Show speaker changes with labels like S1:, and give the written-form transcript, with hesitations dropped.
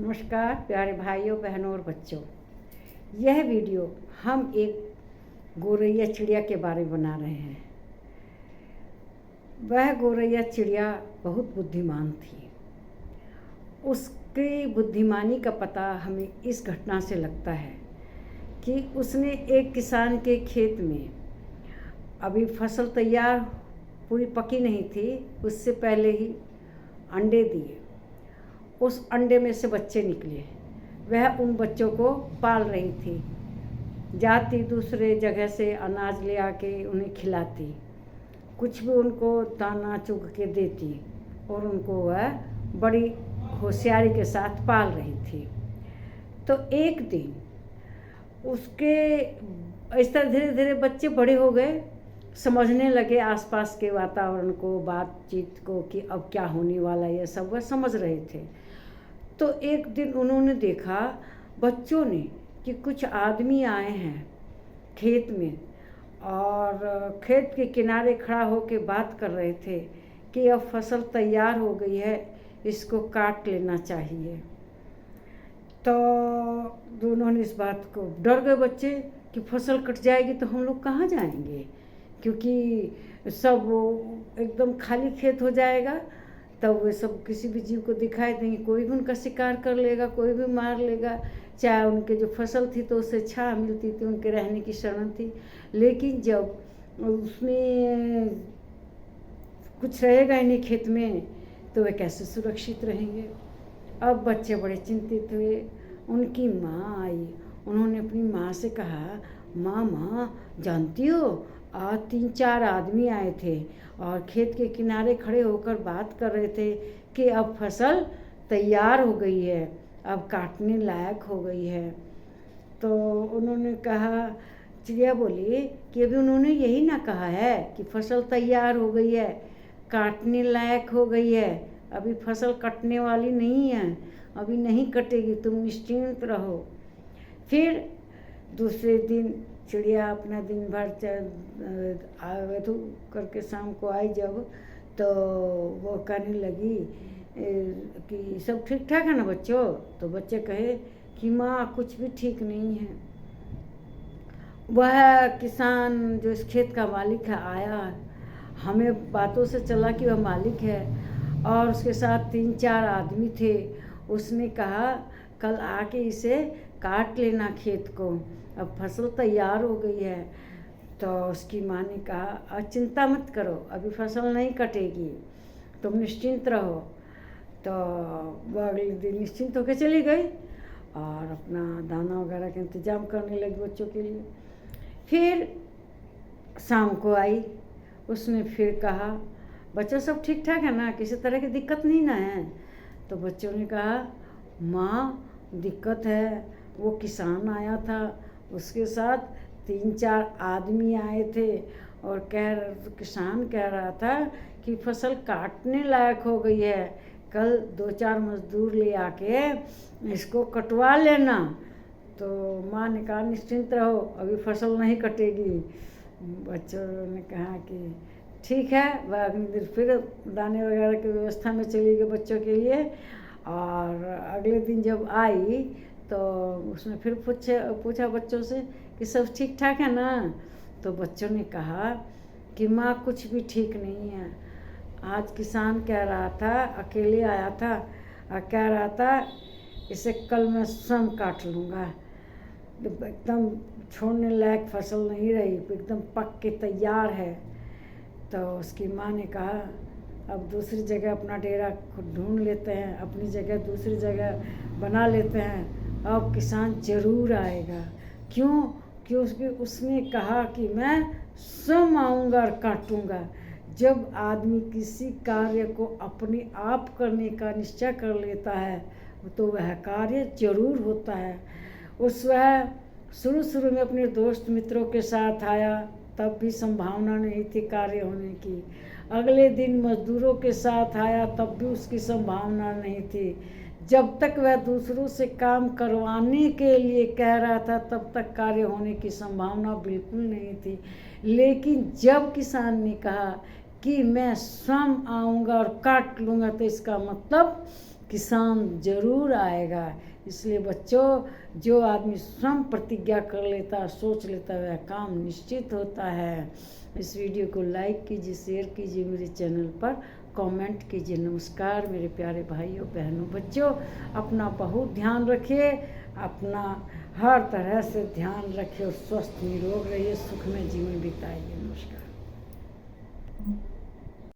S1: नमस्कार प्यारे भाइयों बहनों और बच्चों। यह वीडियो हम एक गौरैया चिड़िया के बारे में बना रहे हैं। वह गौरैया चिड़िया बहुत बुद्धिमान थी। उसकी बुद्धिमानी का पता हमें इस घटना से लगता है कि उसने एक किसान के खेत में अभी फसल तैयार पूरी पकी नहीं थी, उससे पहले ही अंडे दिए। उस अंडे में से बच्चे निकले। वह उन बच्चों को पाल रही थी। जाती दूसरे जगह से अनाज ले आके उन्हें खिलाती, कुछ भी उनको दाना चुग के देती और उनको वह बड़ी होशियारी के साथ पाल रही थी। तो एक दिन उसके इस तरह धीरे धीरे बच्चे बड़े हो गए, समझने लगे आसपास के वातावरण को, बातचीत को कि अब क्या होने वाला है, ये सब वह समझ रहे थे। तो एक दिन उन्होंने देखा बच्चों ने कि कुछ आदमी आए हैं खेत में और खेत के किनारे खड़ा होकर बात कर रहे थे कि अब फसल तैयार हो गई है, इसको काट लेना चाहिए। तो दोनों ने इस बात को डर गए बच्चे कि फसल कट जाएगी तो हम लोग कहाँ जाएंगे, क्योंकि सब एकदम खाली खेत हो जाएगा। तब वे सब किसी भी जीव को दिखाई देंगे, कोई भी उनका शिकार कर लेगा, कोई भी मार लेगा। चाहे उनके जो फसल थी तो उससे छाया मिलती थी, उनके रहने की शरण थी। लेकिन जब उसमें कुछ रहेगा ही नहीं खेत में तो वे कैसे सुरक्षित रहेंगे। अब बच्चे बड़े चिंतित हुए। उनकी माँ आई, उन्होंने अपनी माँ से कहा, माँ जानती हो आज 3-4 आदमी आए थे और खेत के किनारे खड़े होकर बात कर रहे थे कि अब फसल तैयार हो गई है, अब काटने लायक हो गई है। तो उन्होंने कहा, चिड़िया बोली कि अभी उन्होंने यही ना कहा है कि फसल तैयार हो गई है, काटने लायक हो गई है, अभी फसल कटने वाली नहीं है, अभी नहीं कटेगी, तुम निश्चिंत रहो। फिर दूसरे दिन चिड़िया अपना दिन भर आगतू करके शाम को आई जब, तो वो कहने लगी कि सब ठीक ठाक है ना बच्चों। तो बच्चे कहे कि माँ कुछ भी ठीक नहीं है। वह किसान जो इस खेत का मालिक है आया, हमें बातों से चला कि वह मालिक है और उसके साथ 3-4 आदमी थे। उसने कहा कल आके इसे काट लेना खेत को, अब फसल तैयार हो गई है। तो उसकी माँ ने कहा, चिंता मत करो, अभी फसल नहीं कटेगी, तुम निश्चिंत रहो। तो वह अगले दिन निश्चिंत होकर चली गई और अपना दाना वगैरह का इंतज़ाम करने लगी बच्चों के लिए। फिर शाम को आई, उसने फिर कहा, बच्चों सब ठीक ठाक है ना, किसी तरह की दिक्कत नहीं ना है। तो बच्चों ने कहा, माँ दिक्कत है, वो किसान आया था, उसके साथ 3-4 आदमी आए थे और किसान कह रहा था कि फसल काटने लायक हो गई है, कल 2-4 मजदूर ले आके इसको कटवा लेना। तो माँ ने कहा निश्चिंत रहो, अभी फसल नहीं कटेगी। बच्चों ने कहा कि ठीक है। वह अगले दिन फिर दाने वगैरह की व्यवस्था में चली गई बच्चों के लिए। और अगले दिन जब आई तो उसने फिर पूछा बच्चों से कि सब ठीक ठाक है ना। तो बच्चों ने कहा कि माँ कुछ भी ठीक नहीं है, आज किसान कह रहा था, अकेले आया था और कह रहा था इसे कल मैं स्वयं काट लूँगा, एकदम छोड़ने लायक फसल नहीं रही, एकदम पक के तैयार है। तो उसकी माँ ने कहा अब दूसरी जगह अपना डेरा खुद ढूंढ लेते हैं, अपनी जगह दूसरी जगह बना लेते हैं, अब किसान ज़रूर आएगा। क्यों? क्योंकि उसने कहा कि मैं स्वयं आऊँगा और काटूँगा। जब आदमी किसी कार्य को अपने आप करने का निश्चय कर लेता है तो वह कार्य जरूर होता है। वह शुरू में अपने दोस्त मित्रों के साथ आया, तब भी संभावना नहीं थी कार्य होने की। अगले दिन मजदूरों के साथ आया, तब भी उसकी संभावना नहीं थी। जब तक वह दूसरों से काम करवाने के लिए कह रहा था तब तक कार्य होने की संभावना बिल्कुल नहीं थी। लेकिन जब किसान ने कहा कि मैं स्वयं आऊँगा और काट लूँगा, तो इसका मतलब किसान जरूर आएगा। इसलिए बच्चों, जो आदमी स्वयं प्रतिज्ञा कर लेता, सोच लेता, वह काम निश्चित होता है। इस वीडियो को लाइक कीजिए, शेयर कीजिए, मेरे चैनल पर कमेंट कीजिए। नमस्कार मेरे प्यारे भाइयों बहनों। बच्चों, अपना बहुत ध्यान रखिए, अपना हर तरह से ध्यान रखिए और स्वस्थ निरोग रहिए, सुख में जीवन बिताइए। नमस्कार।